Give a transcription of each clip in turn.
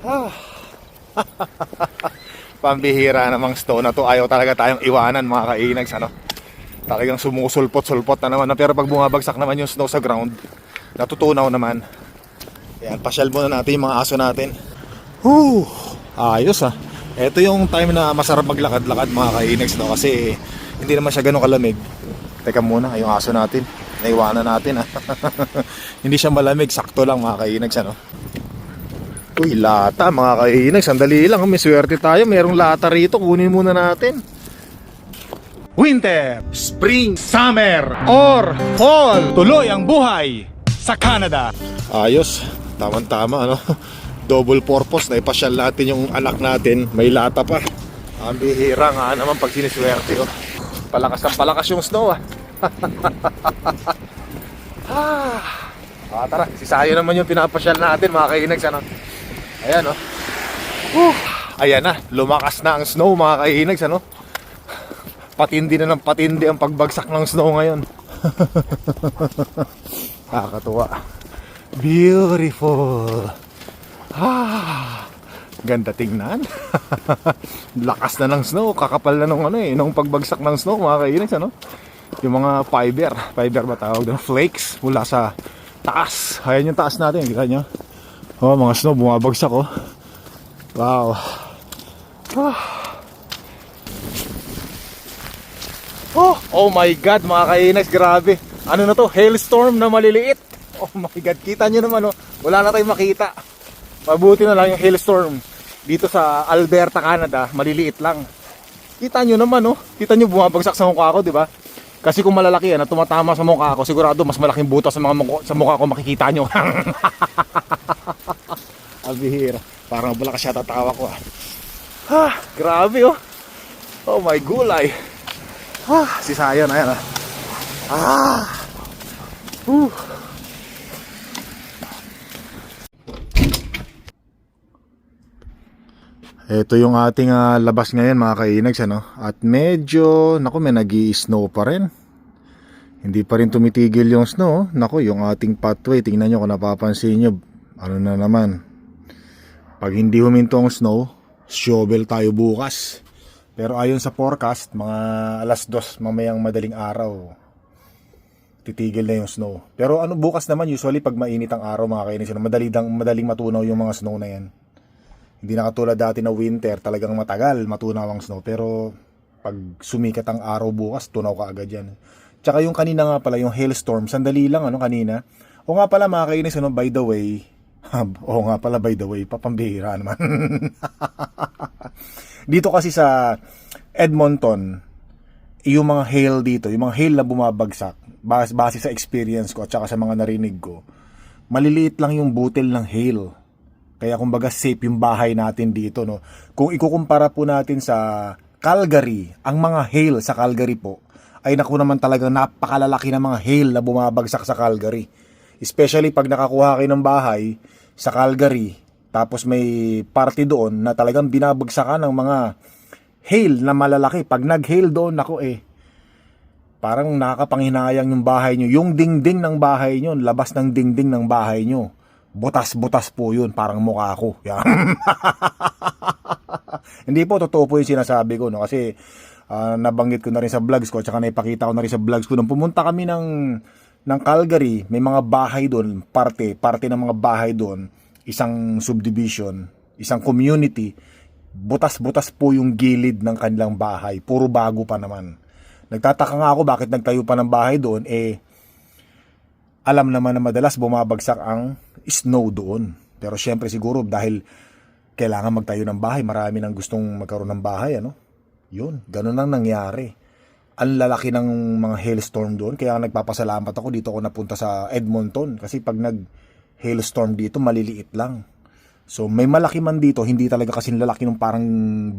Ah. Pambihira namang snow na to. Ayaw talaga tayong iwanan mga kainags, ano? Talagang sumusulpot-sulpot na naman. Pero pag bumabagsak naman yung snow sa ground, natutunaw naman. Ayan, pasyal muna natin yung mga aso natin. Whew, ayos ah. Ito yung time na masarap maglakad-lakad mga kainags, no? Kasi hindi naman siya ganun kalamig. Teka muna, yung aso natin naiwanan natin ah. Hindi siya malamig, sakto lang mga kainags, ano? Uy, lata mga kainags, sandali lang, may swerte tayo, merong lata rito, kunin muna natin. Winter, Spring, Summer, or Fall, tuloy ang buhay sa Canada. Ayos, tama-tama, ano? Double purpose, na ipasyal natin yung anak natin, may lata pa. Ang bihira nga naman pag siniswerte, oh. Palakas ang palakas yung snow ah. Tara, si Sayo naman yung pinapasyal natin mga kainags, ano? Ayan oh. Ayan na, lumakas na ang snow mga kainags, ano? Patindi na ng patindi ang pagbagsak ng snow ngayon. Nakakatuwa. Beautiful. Ganda tingnan. Lakas na ng snow, kakapal na nung ano eh, nung pagbagsak ng snow mga kainags, ano? Yung mga fiber ba tawag doon, flakes mula sa taas. Ayan yung taas natin, kita nyo? Oh, mga snow bumabagsak oh. Wow. Oh my god mga kainags, grabe. Ano na to, hailstorm na maliliit. Oh my god, kita nyo naman oh. Wala na tayong makita. Mabuti na lang yung hailstorm dito sa Alberta, Canada, maliliit lang. Kita nyo naman oh. Kita nyo bumabagsak sa mukha ko, di ba? Kasi kung malalaki yan, tumatama sa mukha ko, sigurado mas malaking butas sa mukha ko makikita nyo. Albihira. Parang wala ka siya tatawa ko ah. Grabe oh. Oh my gulay. Si Sayon, ayan ah. Ito yung ating labas ngayon mga kainags, ano? At medyo, naku, may nag-i-snow pa rin. Hindi pa rin tumitigil yung snow. Naku, yung ating pathway, tingnan nyo kung napapansin nyo. Ano na naman. Pag hindi huminto ang snow, shovel tayo bukas. Pero ayon sa forecast, mga alas 2 mamayang madaling araw, titigil na yung snow. Pero ano, bukas naman, usually pag mainit ang araw mga kainags, madaling matunaw yung mga snow na yan. Hindi na katulad dati na winter, talagang matagal matunaw ang snow. Pero pag sumikat ang araw bukas, tunaw ka agad yan. Tsaka yung kanina nga pala, yung hailstorm, sandali lang ano kanina. O nga pala mga kainis, ano, by the way, papambihira naman. Dito kasi sa Edmonton, yung mga hail dito, yung mga hail na bumabagsak, base sa experience ko at saka sa mga narinig ko, maliliit lang yung butil ng hail. Kaya kumbaga safe yung bahay natin dito, no. Kung ikukumpara po natin sa Calgary, ang mga hail sa Calgary po ay naku naman talagang napakalalaki ng mga hail na bumabagsak sa Calgary. Especially pag nakakuha kayo ng bahay sa Calgary, tapos may party doon na talagang binabagsakan ng mga hail na malalaki. Pag nag-hail doon, naku parang nakakapanghinayang yung bahay nyo. Yung dingding ng bahay nyo, labas ng dingding ng bahay nyo, butas-butas po yun, parang mukha ko. Yan. Hindi po, totoo po yung sinasabi ko, no? Kasi nabanggit ko na rin sa vlogs ko, tsaka naipakita ko na rin sa vlogs ko. Nung pumunta kami ng Calgary, may mga bahay doon, parte ng mga bahay doon, isang subdivision, isang community, butas-butas po yung gilid ng kanilang bahay. Puro bago pa naman. Nagtataka nga ako bakit nagtayo pa ng bahay doon, alam naman na madalas bumabagsak ang snow doon. Pero syempre siguro dahil kailangan magtayo ng bahay, marami nang gustong magkaroon ng bahay, ano? Yun, ganun ang nangyari. Ang lalaki ng mga hailstorm doon, kaya nagpapasalamat ako dito ako napunta sa Edmonton. Kasi pag nag-hailstorm dito, maliliit lang. So may malaki man dito, hindi talaga kasing lalaki ng parang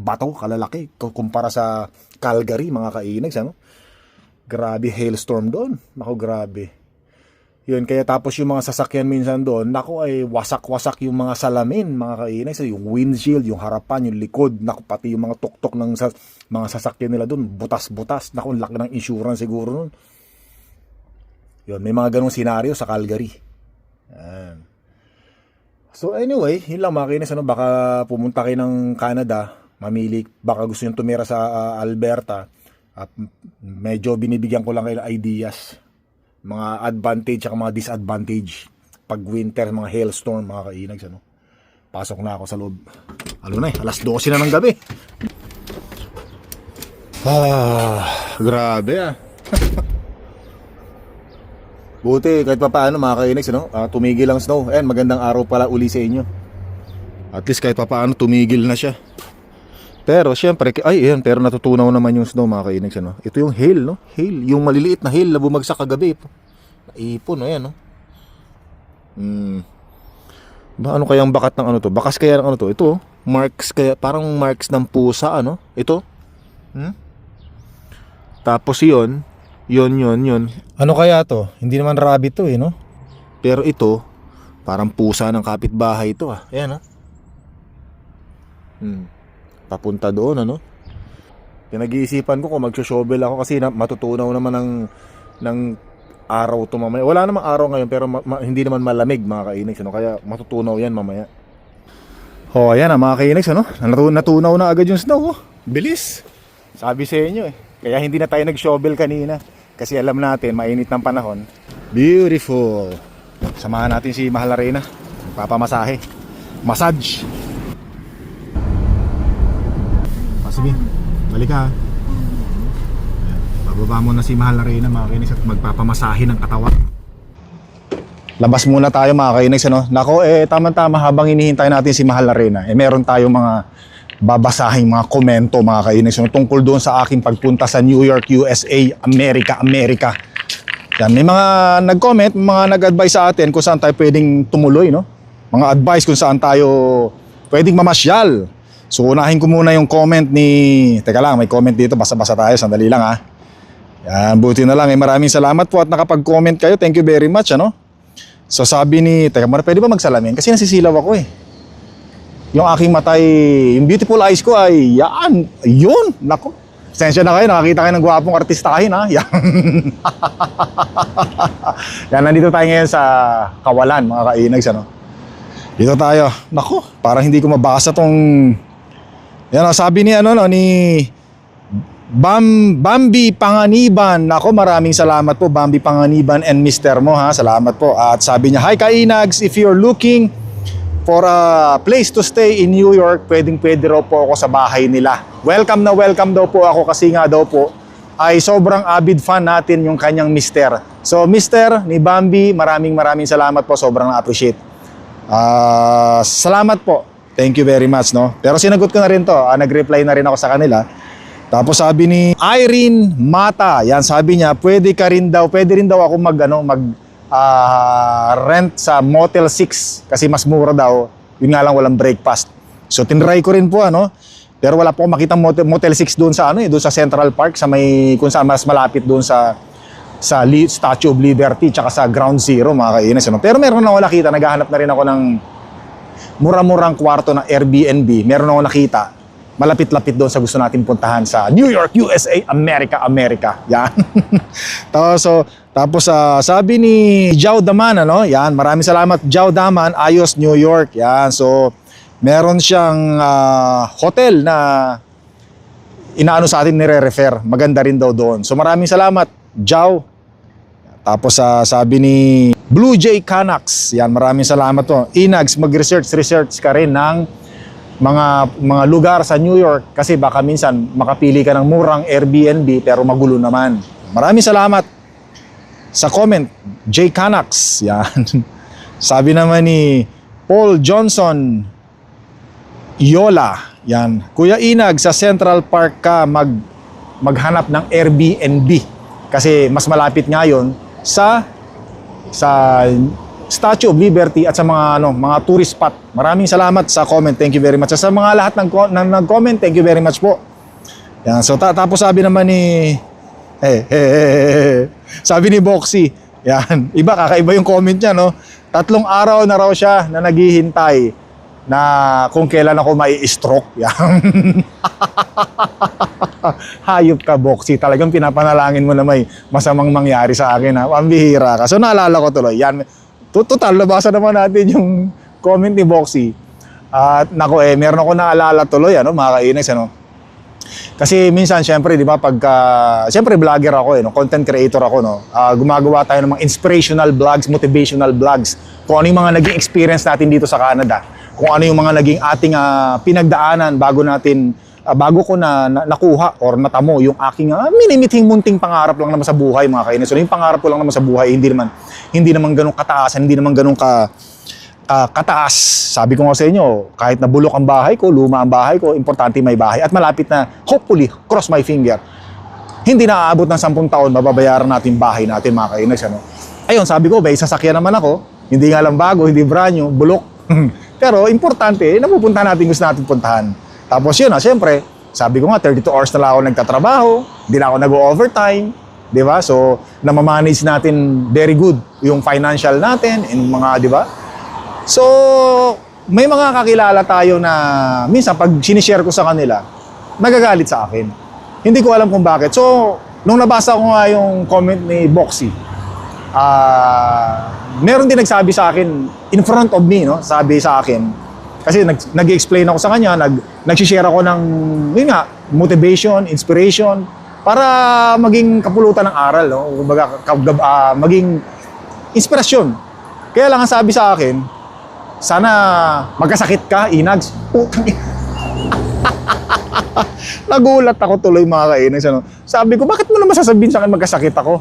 bato, kalalaki, kumpara sa Calgary, mga kainags, ano? Grabe hailstorm doon. Naku, grabe. Yun, kaya tapos yung mga sasakyan minsan doon, naku ay wasak-wasak yung mga salamin, mga kainags, yung windshield, yung harapan, yung likod, naku pati yung mga tuktok ng mga sasakyan nila doon, butas-butas. Naku, laki ng insurance siguro noon. Yun, may mga ganong senaryo sa Calgary. Yan. So anyway, yun lang mga kainis, ano, baka pumunta kayo ng Canada, mamili, baka gusto nyo tumira sa Alberta, at medyo binibigyan ko lang kayo ng ideas, mga advantage at mga disadvantage pag winter, mga hailstorm, mga kainags, ano. Pasok na ako sa loob. Ano na alas 12 na ng gabi. Grabe Buti kahit pa paano mga kainags, no? Tumigil ang snow. Ayan, magandang araw pala uli sa inyo. At least kahit pa paano tumigil na siya. Pero syempre, pero natutunaw naman yung snow mga kainags, no? Ito yung hail, no? Hail, yung maliliit na hail na bumagsak kagabi. Naipon, ayan, no? Ano kaya ang bakat ng ano to? Bakas kaya ng ano to? Ito, marks kaya, parang marks ng pusa, ano? Ito. Tapos yun. Ano kaya to? Hindi naman rabbit to, no? Pero ito, parang pusa ng kapitbahay ito, Ayan, Papunta doon, ano? Pinag-iisipan ko kung mag-shovel ako kasi matutunaw naman ng araw to mamaya. Wala namang araw ngayon pero hindi naman malamig mga kainags, ano? Kaya matutunaw yan mamaya. Ayan mga kainags, ano? Natunaw na agad yung snow, Bilis. Sabi sa inyo, Kaya hindi na tayo nag-shovel kanina kasi alam natin mainit ng panahon. Beautiful. Samahan natin si Mahal Arena. Papamasahe. Massage. Sige, balik ka. Bababa mo na si Mahal Arena mga kainis at magpapamasahe ng katawan. Labas muna tayo mga kainis, ano? Nako, tama-tama habang hinihintay natin si Mahal Arena, meron tayong mga babasahing mga komento mga kainis, ano? Tungkol doon sa aking pagpunta sa New York, USA, America. Yan, may mga nag-comment, mga nag-advise sa atin kung saan tayo pwedeng tumuloy, no? Mga advice kung saan tayo pwedeng mamasyal. So unahin ko muna yung comment ni... Teka lang, may comment dito, basa-basa tayo, sandali lang Yan, buti na lang, maraming salamat po at nakapag-comment kayo, thank you very much, ano? So sabi ni... Teka muna, pwede ba magsalamin? Kasi nasisilaw ako Yung aking matay, yung beautiful eyes ko ay, yun, nako. Sensya na kayo, nakakita kayo ng gwapong artistahin, Yan. Yan, nandito tayo ngayon sa Kawalan, mga kainags, ano? Dito tayo, nako, parang hindi ko mabasa tong... Yan, sabi ni Bambi Panganiban. Nako, maraming salamat po Bambi Panganiban and Mr. Mo salamat po. At sabi niya, hi Kainags, if you're looking for a place to stay in New York, pwede raw po ako sa bahay nila. Welcome daw po ako kasi nga daw po ay sobrang avid fan natin yung kanyang Mr. So Mr. ni Bambi, maraming salamat po, sobrang na-appreciate. Salamat po. Thank you very much, no? Pero sinagot ko na rin to. Nag-reply na rin ako sa kanila. Tapos sabi ni Irene Mata, yan, sabi niya, pwede rin daw ako rent sa Motel 6 kasi mas mura daw. Yun nga lang, walang breakfast. So tinry ko rin po, pero wala po akong makitang Motel 6 doon sa doon sa Central Park sa kung saan mas malapit doon sa Statue of Liberty tsaka sa Ground Zero, mga kainis, Pero meron na ako nakita, naghahanap na rin ako ng mura-murang kwarto ng Airbnb. Meron ako nakita, malapit-lapit doon sa gusto natin puntahan sa New York, USA, America. Yan. Tapos sabi ni Jao Daman, Yan, maraming salamat Jao Daman, Ayos, New York. Yan, so meron siyang hotel na inaano sa atin, nire-refer. Maganda rin daw doon. So maraming salamat Jao. Tapos sabi ni Blue Jay Canucks, yan, maraming salamat po. Inags, mag-research ka rin ng mga lugar sa New York kasi baka minsan makapili ka ng murang Airbnb pero magulo naman. Maraming salamat sa comment, Jay Canucks. Yan. Sabi naman ni Paul Johnson Yola, yan, Kuya Inag, sa Central Park ka maghanap ng Airbnb kasi mas malapit ngayon sa Statue of Liberty at sa mga tourist spot. Maraming salamat sa comment. Thank you very much. Sa mga lahat ng nag-comment, thank you very much po. Yan. So tapos sabi naman ni sabi ni Boxy, yan, kakaiba yung comment niya, 3 araw na raw siya na naghihintay na kung kailan ako mai-stroke. Yan. Hayop ka, Boxy. Talagang pinapanalangin mo na may masamang mangyari sa akin, Pambihira ka. So naalala ko tuloy. Yan. Total, nabasa naman natin yung comment ni Boxy. At nako meron ako naalala tuloy mga kainags Kasi minsan syempre 'di ba syempre vlogger ako content creator ako gumagawa tayo ng mga inspirational vlogs, motivational vlogs. Kung ano yung mga naging experience natin dito sa Canada. Kung ano yung mga naging ating pinagdaanan bago ko nakuha or natamo yung aking minimithing munting pangarap lang naman sa buhay mga kainis. So yung pangarap ko lang naman sa buhay hindi naman ganun kataasan, hindi naman ganun kataas. Sabi ko nga sa inyo, kahit nabulok ang bahay ko, luma ang bahay ko, importante may bahay at malapit na, hopefully, cross my finger, hindi na aabot ng 10 taon, mababayaran natin bahay natin mga kainis. Ayun, sabi ko, may sasakyan naman ako, hindi nga lang bago, hindi brand new, bulok. Pero importante, napupuntahan natin gusto natin puntahan. Tapos yun syempre, sabi ko nga, 32 hours na lang ako nagtatrabaho, hindi na ako nag-overtime, di ba? So, namamanage natin very good yung financial natin, and mga, di ba? So, may mga kakilala tayo na minsan pag sinishare ko sa kanila, nagagalit sa akin. Hindi ko alam kung bakit. So, nung nabasa ko nga yung comment ni Boxy, meron din nagsabi sa akin, in front of me, sabi sa akin, kasi nag-explain ako sa kanya, nag-share ako ng, yun nga, motivation, inspiration, para maging kapulutan ng aral, maging inspirasyon. Kaya lang ang sabi sa akin, sana magkasakit ka, Inags. Nagulat ako tuloy mga kainags. Sabi ko, bakit mo naman sasabihin sa akin magkasakit ako?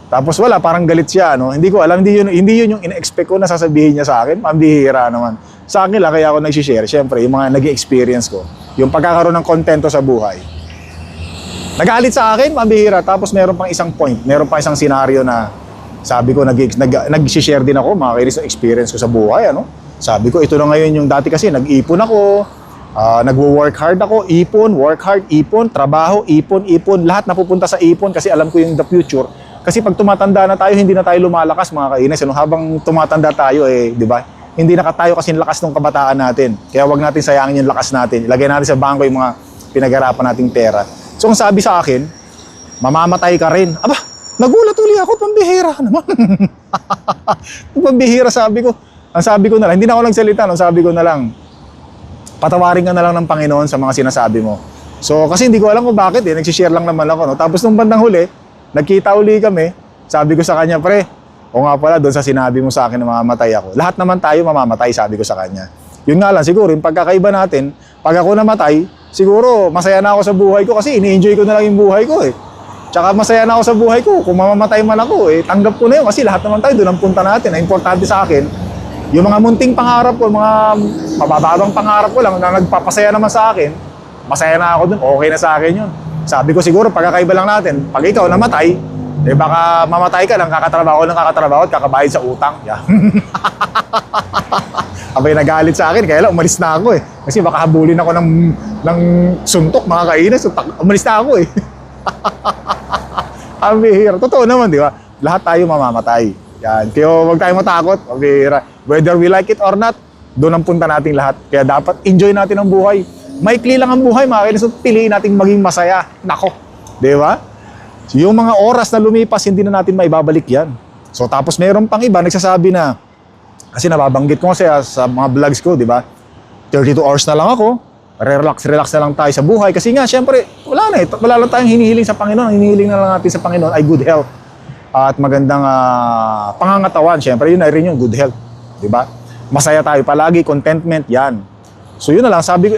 Tapos wala, parang galit siya. Hindi ko alam, hindi yun yung in-expect ko na sasabihin niya sa akin. Pambihira naman. Sa akin lang, kaya ako nag-share. Siyempre, yung mga nag-experience ko. Yung pagkakaroon ng kontento sa buhay. Nagalit sa akin, pambihira. Tapos meron pang isang point, meron pang isang senaryo na sabi ko, nag-share din ako, mga kainis, experience ko sa buhay. Sabi ko, ito na ngayon yung dati kasi, nag-ipon ako, nagwo-work hard ako, ipon, work hard, ipon, trabaho, ipon, lahat napupunta sa ipon kasi alam ko yung the future. Kasi pag tumatanda na tayo, hindi na tayo lumalakas mga kainis. Habang tumatanda tayo di ba? Hindi na tayo kasi lakas ng kabataan natin. Kaya wag natin sayangin yung lakas natin. Ilagay natin sa bangko yung mga pinag-arapan nating pera. So ang sabi sa akin, mamamatay ka rin. Aba, nagulat uli ako, pambihira naman. Pambihira sabi ko. Ang sabi ko na lang, hindi na ako nagsalita, ang sabi ko na lang, patawarin ka na lang ng Panginoon sa mga sinasabi mo. So, kasi hindi ko alam kung bakit nagsishare lang naman ako. Tapos nung bandang huli, nagkita uli kami, sabi ko sa kanya, pre, o nga pala, doon sa sinabi mo sa akin na mamamatay ako. Lahat naman tayo mamamatay, sabi ko sa kanya. Yun nga lang, siguro, yung pagkakaiba natin, pag ako namatay, siguro, masaya na ako sa buhay ko kasi ini-enjoy ko na lang yung buhay ko Tsaka masaya na ako sa buhay ko. Kung mamamatay man ako, tanggap ko na yun kasi lahat naman tayo doon ang punta natin. Ang importante sa akin, yung mga munting pangarap ko, mga mabababang pangarap ko lang na nagpapasaya naman sa akin, masaya na ako dun, okay na sa akin yun. Sabi ko siguro, pagkakaiba lang natin, pag ikaw namatay, baka mamatay ka lang, kakatrabaho at kakabayad sa utang. Yeah. Abay nagalit sa akin, kaya lang umalis na ako Kasi baka habulin ako ng suntok, mga kainis, umalis na ako Ang bihira. Totoo naman, di ba? Lahat tayo mamamatay. Yan. Kaya huwag tayong matakot. Whether we like it or not, doon ang punta natin lahat. Kaya dapat enjoy natin ang buhay. Maikli lang ang buhay, mga kainis. Piliin natin maging masaya. Nako. Di ba? Yung mga oras na lumipas, hindi na natin maibabalik yan. So tapos meron pang iba, nagsasabi na, kasi nababanggit ko kasi sa mga vlogs ko, di ba? 32 hours na lang ako. Relax na lang tayo sa buhay. Kasi nga, syempre, wala lang tayong hinihiling sa Panginoon. Ang hinihiling na lang natin sa Panginoon ay good health. At magandang pangangatawan. Siyempre, yun na rin yung good health. Diba? Masaya tayo palagi, contentment, yan. So yun na lang, sabi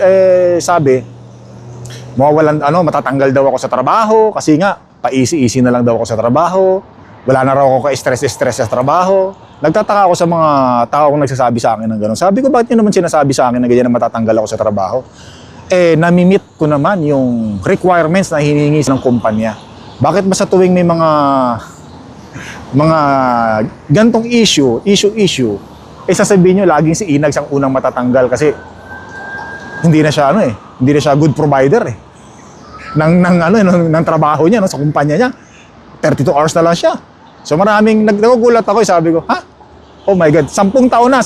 matatanggal daw ako sa trabaho kasi nga, pa-easy-easy na lang daw ako sa trabaho. Wala na raw ako ka-stress sa trabaho. Nagtataka ako sa mga tao kung nagsasabi sa akin ng gano'n. Sabi ko, bakit nyo naman sinasabi sa akin na ganyan na matatanggal ako sa trabaho? Namimit ko naman yung requirements na hinihingi ng kumpanya. Bakit ba sa tuwing may mga gantong issue, sasabihin nyo laging si Inags ang unang matatanggal kasi hindi na siya hindi na siya good provider ng trabaho niya sa kumpanya niya. 32 hours na lang siya. So maraming nagugulat ako, sabi ko, oh my God, 10 taon na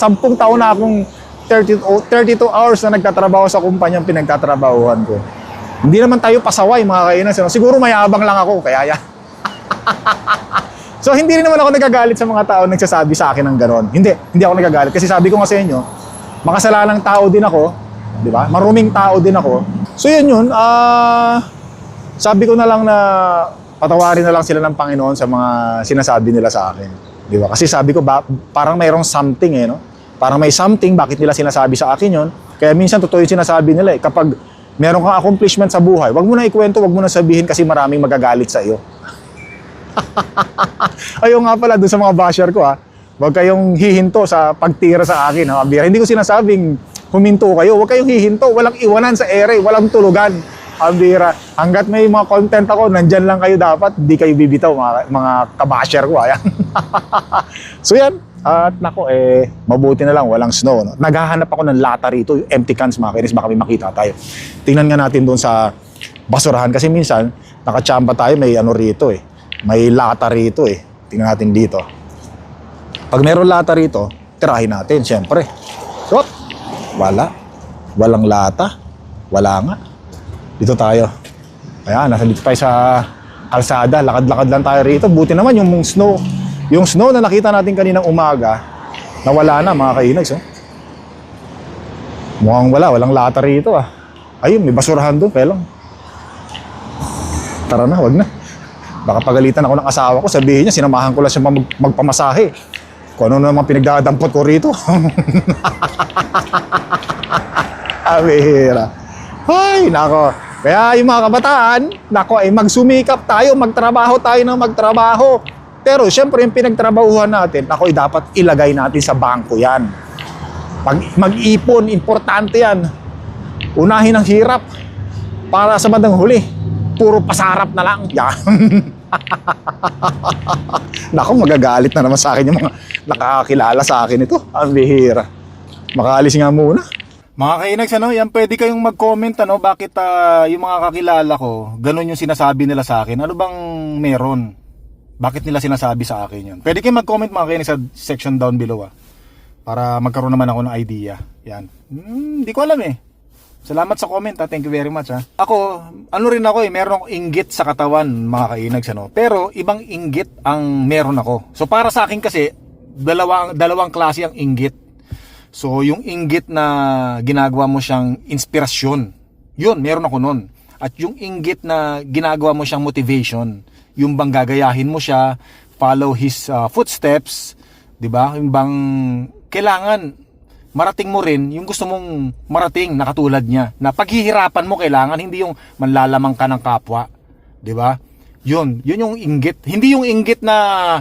akong 32 hours na nagtatrabaho sa kumpanyang pinagtatrabahuhan ko. Hindi naman tayo pasaway, mga kainas. Siguro mayabang lang ako, kaya yan. So hindi rin naman ako nagagalit sa mga tao nagsasabi sa akin ng gano'n. Hindi ako nagagalit kasi sabi ko nga sa inyo, makasalanang tao din ako, di ba? Maruming tao din ako. So yun, sabi ko na lang na patawarin na lang sila ng Panginoon sa mga sinasabi nila sa akin. Di ba? Kasi sabi ko, parang mayroong something no? Parang may something, bakit nila sinasabi sa akin yun? Kaya minsan totoo yung sinasabi nila kapag meron kang accomplishment sa buhay, wag mo na ikwento, wag mo na sabihin kasi maraming magagalit sa iyo. Ayun nga pala dun sa mga basher ko wag kayong hihinto sa pagtira sa akin. Hindi ko sinasabing huminto kayo, wag kayong hihinto, walang iwanan sa ere, walang tulugan. Ambira, hanggat may mga content ako, nandyan lang kayo dapat, di kayo bibitaw mga kabasher ko. Ayan. So yan, at nako mabuti na lang walang snow. No? Naghahanap ako ng lata rito, yung empty cans mga kainis, baka may makita tayo. Tingnan nga natin doon sa basurahan kasi minsan nakachamba tayo, may ano rito may lata rito Tingnan natin dito. Pag meron lata rito, tirahin natin syempre. So, walang lata. Wala nga. Dito tayo. Ayan, nasa dito tayo sa kalsada. Lakad-lakad lang tayo rito. Buti naman yung snow. Yung snow na nakita natin kaninang umaga, nawala na mga kainags. Mukhang walang lata rito Ayun, may basurahan doon. Pelong. Tara na, wag na. Baka pagalitan ako ng asawa ko. Sabihin niya, sinamahan ko lang siya magpamasahe. Kung ano naman pinagdadampot ko rito. Abihira. Ay, nako. Kaya yung mga kabataan, nako magsumikap tayo, magtrabaho tayo ng magtrabaho. Pero syempre yung pinagtrabahuhan natin, nako dapat ilagay natin sa bangko yan. Mag-ipon, importante yan. Unahin ang hirap para sa bandang huli. Puro pasarap na lang. Yan. Nako, magagalit na naman sa akin yung mga nakakakilala sa akin ito. Ang bihira. Makaalis nga muna. Mga kainags, yan pwede kayong mag-comment, bakit yung mga kakilala ko, ganun yung sinasabi nila sa akin. Ano bang meron? Bakit nila sinasabi sa akin yun? Pwede kayong mag-comment mga kainags sa section down below, para magkaroon naman ako ng idea. Yan. Hindi ko alam Salamat sa comment Thank you very much Ako, ano rin ako meron akong inggit sa katawan mga kainags Pero ibang inggit ang meron ako. So para sa akin kasi, dalawang klase ang inggit. So yung inggit na ginagawa mo siyang inspirasyon, yun, meron ako nun. At yung inggit na ginagawa mo siyang motivation, yung bang gagayahin mo siya, follow his footsteps, di ba? Yung bang kailangan marating mo rin yung gusto mong marating na katulad niya. Na paghihirapan mo kailangan, hindi yung manlalamang ka ng kapwa, di ba? Yun yung inggit. Hindi yung inggit na,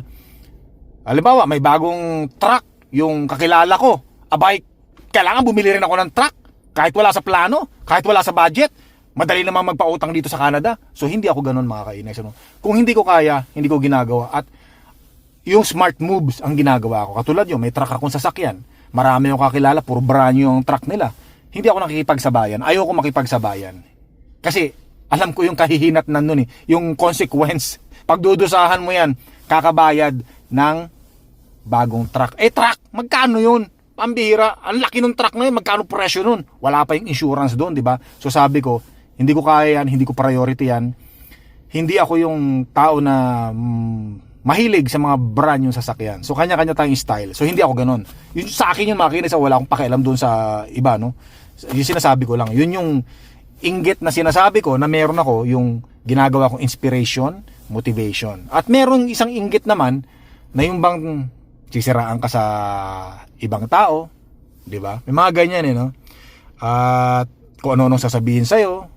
halimbawa, may bagong truck, yung kakilala ko, abay, kailangan bumili rin ako ng truck kahit wala sa plano, kahit wala sa budget. Madali naman magpautang dito sa Canada. So hindi ako ganun mga kainags. Kung hindi ko kaya, hindi ko ginagawa. At yung smart moves ang ginagawa ko. Katulad yun, may truck akong sasakyan. Marami akong kakilala, puro brand new yung truck nila. Hindi ako nakikipagsabayan. Ayoko makipagsabayan. Kasi alam ko yung kahihinat nun yung consequence. Pagdudusahan mo yan, kakabayad ng bagong truck. Truck, magkano yun? Pambihira, ang laki ng truck na yun, magkano presyo nun? Wala pa yung insurance doon, di ba? So sabi ko, hindi ko kaya yan, hindi ko priority yan. Hindi ako yung tao na mahilig sa mga brand yung sasakyan. So kanya-kanya tayong style. So hindi ako ganun. Yun sa akin yung makinis, wala akong pakialam doon sa iba, no? Yung sinasabi ko lang, yun yung inggit na sinasabi ko na meron ako, yung ginagawa kong inspiration, motivation. At meron isang inggit naman na yung bang sisiraan ka sa ibang tao, di ba? May mga ganyan no? At kung ano-ano sasabihin sa'yo,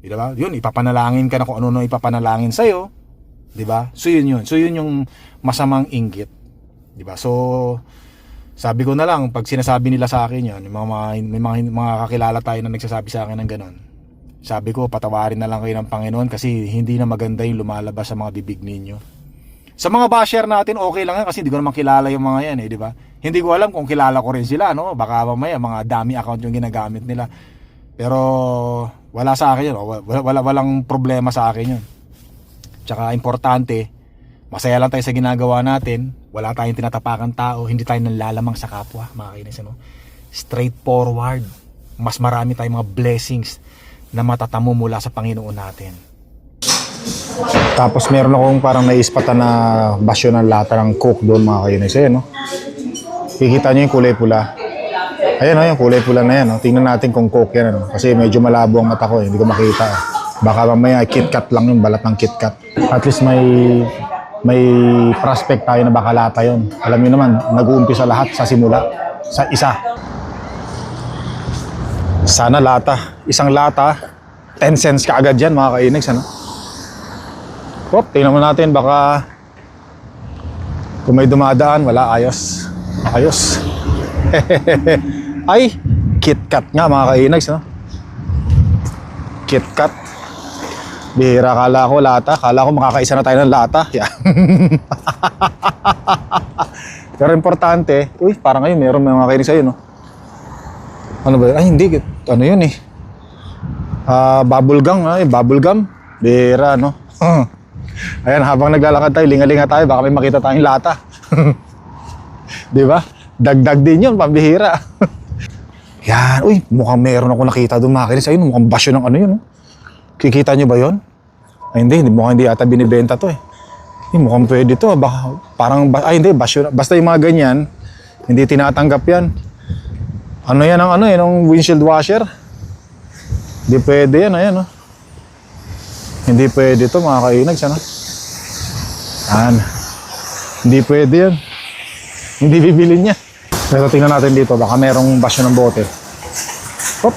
di ba? Yun, ipapanalangin ka na kung ano-ano ipapanalangin sa'yo, di ba? So yun. So yun yung masamang inggit, di ba? So sabi ko na lang, pag sinasabi nila sa akin yun, may mga kakilala tayo na nagsasabi sa akin ng ganun, sabi ko, patawarin na lang kayo ng Panginoon kasi hindi na maganda yung lumalabas sa mga bibig ninyo. Sa mga basher natin, okay lang yan kasi hindi ko naman kilala yung mga yan di ba? Hindi ko alam kung kilala ko rin sila, no? Baka mamaya mga dummy account yung ginagamit nila. Pero wala sa akin yun, walang problema sa akin yun. Tsaka importante, masaya lang tayo sa ginagawa natin, wala tayong tinatapakan tao, hindi tayo nanlalamang sa kapwa, mga kainis, straightforward. Mas marami tayong mga blessings na matatamo mula sa Panginoon natin. Tapos meron akong parang naispatan na basyo ng lata ng Coke doon mga kainis no? Kikita nyo yung kulay pula. Ayan o, yung kulay pula na yan. Tingnan natin kung Coke yan. Kasi medyo malabo ang mata ko. Hindi ko makita. Baka mamaya KitKat lang yung balat ng KitKat. At least may prospect tayo na baka lata yun. Alam niyo naman, nag-uumpisa lahat sa simula. Sa isa. Sana lata. Isang lata, 10 cents ka agad yan mga kainags. Ano? Tingnan mo natin. Baka kung may dumadaan, wala. Ayos. Ayos. Ay, KitKat nga mga kainags. No? KitKat. Bihira, kala ko lata. Kala ko makakaisa na tayo ng lata. Yeah. Pero importante, uy, parang ngayon meron mga kainis sa'yo, no? Ano ba yun? Ay, hindi. Ano yun eh? Bubble gum, bubble gum. Bihira, no? Ayan, habang naglalakad tayo, lingalinga tayo, baka may makita tayong lata. Di ba? Dagdag din yun, pambihira. Yan, uy, mukhang meron ako nakita doon mga kainis. Ayun, mukhang basyo ng ano yun, no? Kikita nyo ba yun? Ay, mukhang hindi ata binibenta to eh. Mukhang pwede to. Baka, parang, ay hindi, basta yung mga ganyan, hindi tinatanggap yan. Ano yan ang yung windshield washer? Hindi pwede yan, ayan no. Hindi pwede to mga kainags, ano? Yan. Hindi pwede yan. Hindi bibilin niya. Pero tingnan natin dito, baka merong basyo ng bote. Hop,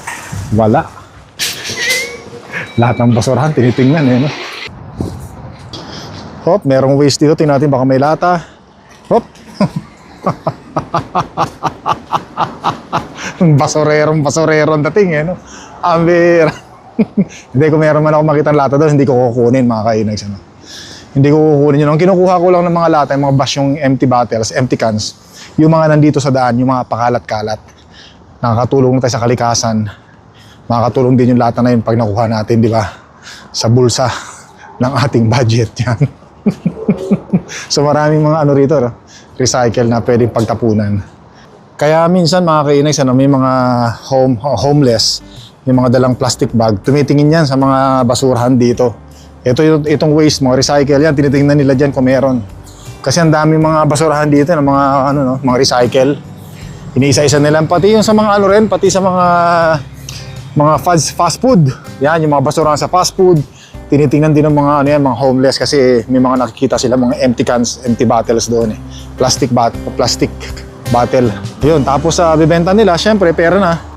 wala. Lahat ng basurahan, tinitingnan eh, no? Hop, merong waste dito. Tingnan natin, baka may lata. Hop! Basurerong dating eh, no? Ambir! Hindi, kung meron man ako makita ng lata doon, hindi ko kukunin, mga kainags, ano? Hindi ko kukunin yun. Ang kinukuha ko lang ng mga lata, yung mga basyong empty bottles, empty cans, yung mga nandito sa daan, yung mga pakalat-kalat. Nakakatulong tayo sa kalikasan. Makakatulong din yung lata na yun pag nakuha natin, di ba? Sa bulsa ng ating budget yan. So maraming mga ano rito, no? Recycle na pwedeng pagtapunan. Kaya minsan mga kainags, may mga homeless, yung mga dalang plastic bag, tumitingin yan sa mga basurahan dito. Itong waste, mga recycle yan, tinitingnan nila dyan kung meron. Kasi ang dami mga basurahan dito, ng mga, mga recycle. Iniisa-isa nila, pati yung sa mga rin, pati sa mga fast food. Yan, yung mga basurahan sa fast food. Tinitingnan din ng mga mga homeless kasi may mga nakikita sila mga empty cans, empty bottles doon eh. Plastic bottle. Yun, tapos sa bibenta nila, syempre pera na.